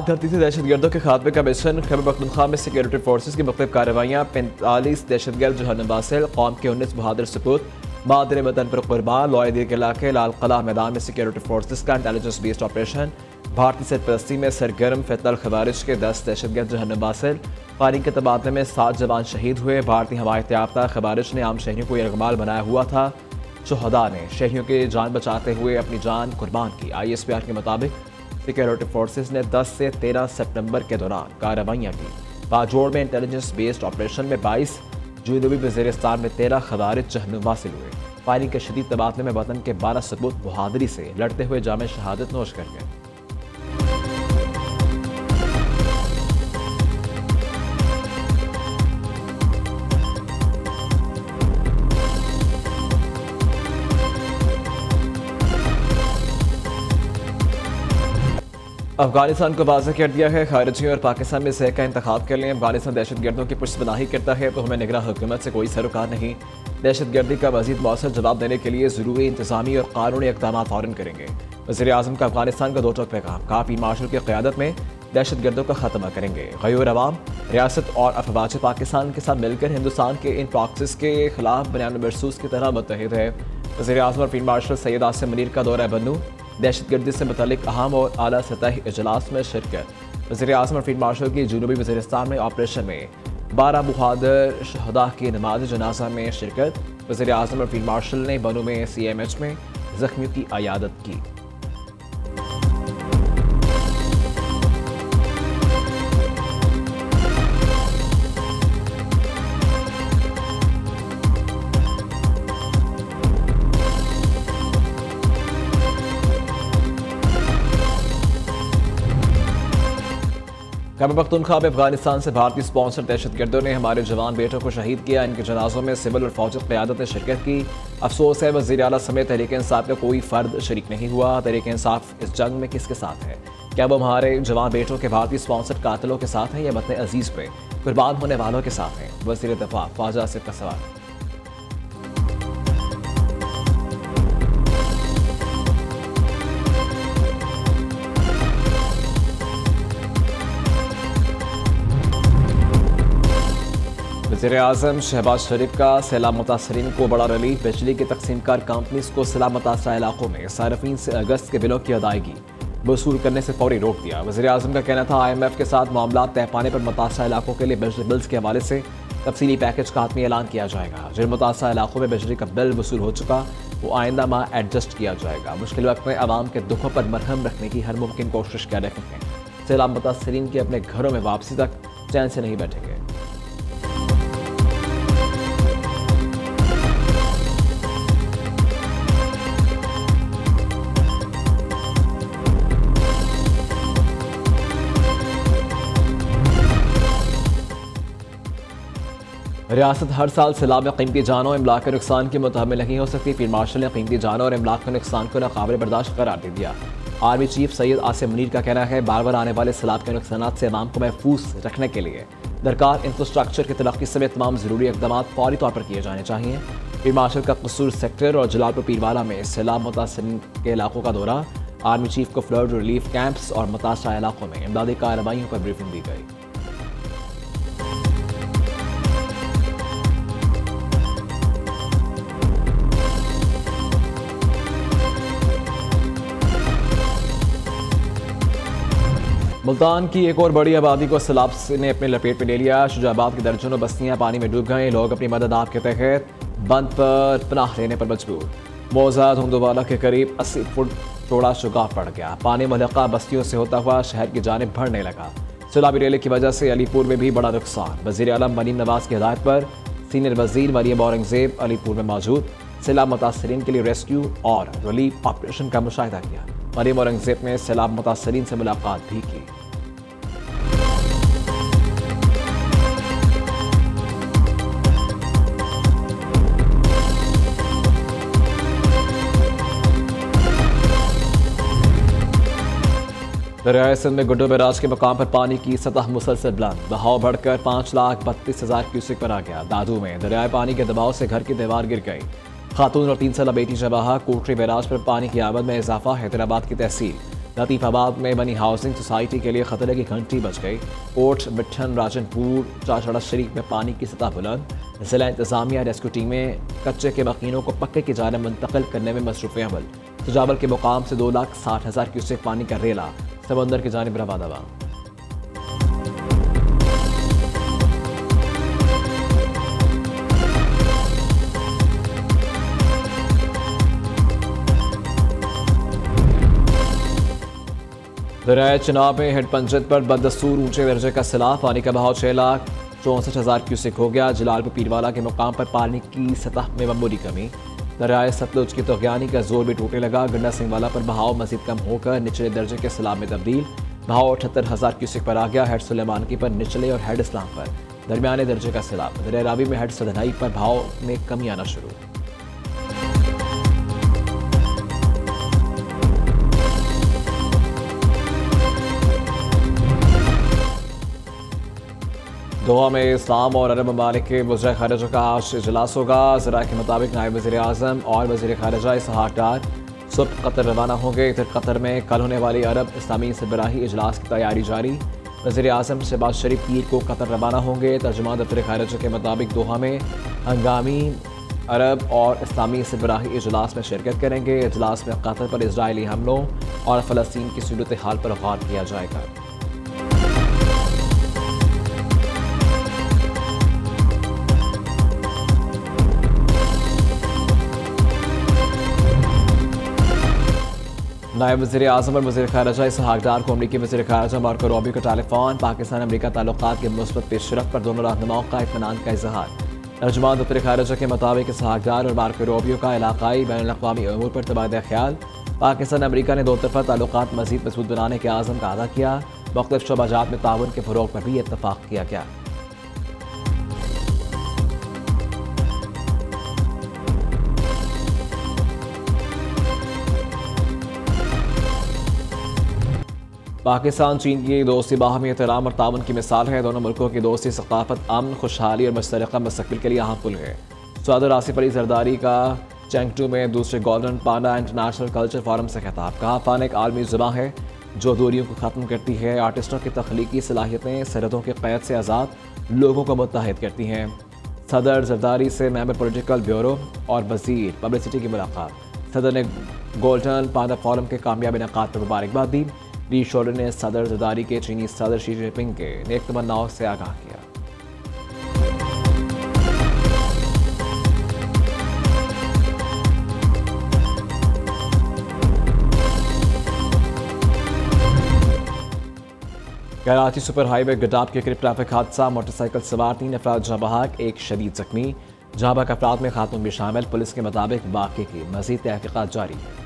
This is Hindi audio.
पाक धरती से दहशतगर्दों के खात्मे का मिशन। खैबर पख्तूनख्वा में सिक्योरिटी फोर्सेज की मुख्तलिफ कार्रवाइयाँ। 45 दहशतगर्द जहन्नम वासिल। कौम के 19 बहादुर सपूत मादर वतन पर कुर्बान। लोईदीर के इलाके लाल किला मैदान में सिक्योरिटी फोर्सेज का इंटेलिजेंस बेस्ड ऑपरेशन। भारतीय सरपरस्ती में सरगर्म फितल खवारिज के 10 दहशतगर्द जहन्नम वासिल। फायरिंग के तबादले में 7 जवान शहीद हुए। भारतीय हमायत याफ्ता खवारिज ने आम शहरियों को यरगमाल बनाया हुआ था। शुहदा ने शहरियों की जान बचाते हुए अपनी जान कुर्बान की। ISPR के मुताबिक सिक्योरिटी फोर्सेज ने 10 से 13 सितंबर के दौरान कार्रवाइयाँ की। बाजोड़ में इंटेलिजेंस बेस्ड ऑपरेशन में 22, जनूबी वज़ीरिस्तान में 13 खवारिज जहन्नुम वासिल हुए। फायरिंग के शदीद तबादले में वतन के 12 सबूत बहादुरी से लड़ते हुए जामे शहादत नोश कर गए। अफगानिस्तान को वाज़ेह कर दिया है, खारिजियों और पाकिस्तान में सह का इंतखाब कर लें। अफगानिस्तान दहशतगर्दों की पुष्पनाही करता है तो हमें निगरान हुकूमत से कोई सरोकार नहीं। दहशतगर्दी का मज़ीद मौसर जवाब देने के लिए ज़रूरी इंतज़ामी और कानूनी इक़दाम फ़ौरन करेंगे। वज़ीर आज़म का अफगानिस्तान का 2 टोक पैगाम। फील्ड मार्शल की क़यादत में दहशतगर्दों का खात्मा करेंगे। गयूर अवाम, रियासत और अफवाज पाकिस्तान के साथ मिलकर हिंदुस्तान के इन प्रॉक्सिस के खिलाफ बयान महसूस की तरह मुत्तहिद है। वज़ीर आज़म और फील्ड मार्शल सैयद आसिम मुनीर का दौरा बन्नू। दहशतगर्दी से मुतल्लिक अहम और आला सतही इजलास में शिरकत। वज़ीर आज़म और फील्ड मार्शल की जनूबी वज़ीरिस्तान में ऑपरेशन में 12 बहादुर शहदा की नमाज जनाजा में शिरकत। वज़ीर आज़म और फील्ड मार्शल ने बन्नू में CMH में जख्मियों की अयादत की। खैबर पख्तूनख्वा में अफगानिस्तान से भारतीय स्पॉन्सर दहशतगर्दों ने हमारे जवान बेटों को शहीद किया। इनके जनाजों में सिविल और फौजी क़यादत ने शिरकत की। अफसोस है वज़ीर आला समेत तहरीक इंसाफ का कोई फ़र्द शरीक नहीं हुआ। तहरीक इंसाफ इस जंग में किसके साथ है? क्या वो हमारे जवान बेटों के भारतीय स्पॉन्सर कातिलों के साथ हैं या वतन अजीज़ पे कुर्बान होने वालों के साथ हैं? वज़ीर दफ़ा ख्वाजा आसिफ का सवाल। वज़ीर आज़म शहबाज शरीफ का सैलाब मुतासरीन को बड़ा रिलीफ। बिजली की तकसीमकार कंपनीज को सैलाब मुतासरा इलाकों में सार्फिन से अगस्त के बिलों की अदायगी वसूल करने से फौरी रोक दिया। वज़ीर आज़म का कहना था IMF के साथ मामला तय पाने पर मुतासरा इलाकों के लिए बिजली बिल्स के हवाले से तफसीली पैकेज का हातमी ऐलान किया जाएगा। जिन मुतासरा इलाकों में बिजली का बिल वसूल हो चुका वो आइंदा माह एडजस्ट किया जाएगा। मुश्किल वक्त में आवाम के दुखों पर मरहम रखने की हर मुमकिन कोशिश कर रहे हैं। सैलाब मुतासरीन के अपने घरों में वापसी तक चैन से नहीं बैठेंगे। रियासत हर साल सैलाब में कीमती जानों इमलाक के नुकसान की मुतहम्मिल नहीं हो सकती। फील्ड मार्शल ने कीमती जानों और इमलाक के नुकसान को नाकाबिल बर्दाश्त करार दे दिया। आर्मी चीफ सैयद आसिम मुनीर का कहना है बार बार आने वाले सैलाब के नुकसान से अवाम को महफूज रखने के लिए दरकार इंफ्रास्ट्रक्चर की तरक्की समेत तमाम ज़रूरी इक़दाम फौरी तौर पर किए जाने चाहिए। फील्ड मार्शल का कसूर सेक्टर और जलालपुर पीरवाला में सैलाब मुतासरीन के इलाकों का दौरा। आर्मी चीफ को फ्लड रिलीफ कैंप्स और मुतासरा इलाकों में इमदादी कार्रवाइयों पर ब्रीफिंग दी गई। मुल्तान की एक और बड़ी आबादी को सैलाब ने अपने लपेट में ले लिया। शुजाबाद की दर्जनों बस्तियां पानी में डूब गए। लोग अपनी मदद आप के तहत बंद पर पनाह लेने पर मजबूर। मौजा धुंधुवाला के करीब 80 फुट चौड़ा शुगाफ पड़ गया। पानी मुहल्लका बस्तियों से होता हुआ शहर की जानिब बढ़ने लगा। सैलाबी रेले की वजह से अलीपुर में भी बड़ा नुकसान। वज़ीर आलम मरीम नवाज की हिदायत पर सीनियर वज़ीर मरियम औरंगज़ेब अलीपुर में मौजूद सैलाब मुतासरीन के लिए रेस्क्यू और रिलीफ ऑपरेशन का मुशाहिदा किया। मरियम औरंगज़ेब ने सैलाब मुतासरीन से मुलाकात भी की। दरियाए सिंध में गुड्डो बैराज के मकाम पर पानी की सतह मुसलसल बुलंद। बहाव बढ़कर 5,32,000 क्यूसेक पर आ गया। दादू में दरियाए पानी के दबाव से घर की दीवार गिर गई। खातून और 3 साल बेटी जवाहा। कोटरी बैराज पर पानी की आवक में इजाफा। हैदराबाद की तहसील लतीफ़ाबाद में बनी हाउसिंग सोसाइटी के लिए खतरे की घंटी बज गई। कोट मिठन राजनपुर चाचड़ा शरीफ में पानी की सतह बुलंद। जिला इंतजामिया रेस्क्यू टीमें कच्चे के मकीनों को पक्के की जानिब मुंतकिल करने में मसरूफ़ अमल। सुजावल के मुकाम से 2,60,000 क्यूसेक पानी का रेला समंदर की जानिब रवा दवा। दरियाए चिनाब में हेड पंचायत पर बदस्तूर ऊंचे दर्जे का सैलाब। पानी का बहाव 6,64,000 क्यूसेक हो गया। जलालपुर पीरवाला के मुकाम पर पानी की सतह में मामूली कमी। दरियाए सतलुज की तगयानी का जोर भी टूटने लगा। गंडा सिंहवाला पर बहाव मजीद कम होकर निचले दर्जे के सैलाब में तब्दील। बहाव 78,000 क्यूसेक पर आ गया। हेड सुलेमानकी पर निचले और हेड इस्लाम पर दरमियाने दर्जे का सैलाब। दरिया रावी में हेड सदनाई पर बहाव में कमी आना शुरू। दोहा में इस्लाम और अरब ममालिक के वज़ीर ख़ारिजा का आज इजलास होगा। ज़रा के मुताबिक नायब वज़ीर आज़म और वज़ीर ख़ारिजा इसहाक डार सुबह कतर रवाना होंगे। इधर कतर में कल होने वाली अरब इस्लामी सरबराही इजलास की तैयारी जारी। वज़ीर आज़म शहबाज शरीफ पीर को कतर रवाना होंगे। तर्जुमान दफ्तर ख़ारिजा के मुताबिक दोहा में हंगामी अरब और इस्लामी सरबराही इजलास में शिरकत करेंगे। इजलास में कतर पर इजरायली हमलों और फ़लस्तीन की सूरत हाल पर गौर किया जाएगा। नायब वज़ीर आज़म और वज़ीर ख़ारिजा इसहाक डार को अमरीकी वज़ीर ख़ारिजा मार्को रूबियो का टेलीफोन। पाकिस्तान अमरीका ताल्लुकात के मुस्बत पेशरफ पर दोनों रहनुमाओं का इत्मीनान का इजहार। तर्जुमान दफ्तर ख़ारिजा के मुताबिक इसहाक डार और मार्को रूबियो का इलाक़ाई बैनुल-अक़वामी उमूर पर तबादला ख्याल। पाकिस्तान अमरीका ने दो तरफ़ा ताल्लुकात मज़ीद मज़बूत बनाने के आज़म का अदा किया। मुख्तलिफ़ शोबाजात में ताउन के फ़रोग़ पर भी इत्तफ़ाक़ किया गया। पाकिस्तान चीन की दोस्ती बाहमी एहतराम और ताउन की मिसाल है। दोनों मुल्कों की दोस्ती सकाफत अमन खुशहाली और मुश्तरका मुस्तक़बिल के लिए अहम पुल है। सदर आसिफ अली जरदारी का चेंगटू में दूसरे गोल्डन पांडा इंटरनेशनल कल्चर फोरम से खिताब। कहा फ़न एक आलमी ज़ुबान है जो दूरियों को ख़त्म करती है। आर्टिस्टों की तख्लीकी सलाहियतें सरहदों के क़ैद से आज़ाद लोगों को मुत्तहिद करती हैं। सदर जरदारी से मेंबर पॉलिटिकल ब्यूरो और वज़ीर पब्लिसिटी की मुलाकात। सदर ने गोल्डन पांडा फोरम के कामयाब इनेकाद पर मुबारकबाद दी। ली शोल्डर ने सदर जरदारी के चीनी सदर शी जिनपिंग के नेक तमन्नाओं से आगाह किया। कराची सुपर हाईवे गडाब के करीब ट्रैफिक हादसा। मोटरसाइकिल सवार 3 अफराद जहाँ बहक, एक शदीद जख्मी। जहाँ बहक अफराद में खातून भी शामिल। पुलिस के मुताबिक वाक़े की मज़ीद तहक़ीक़ात जारी है।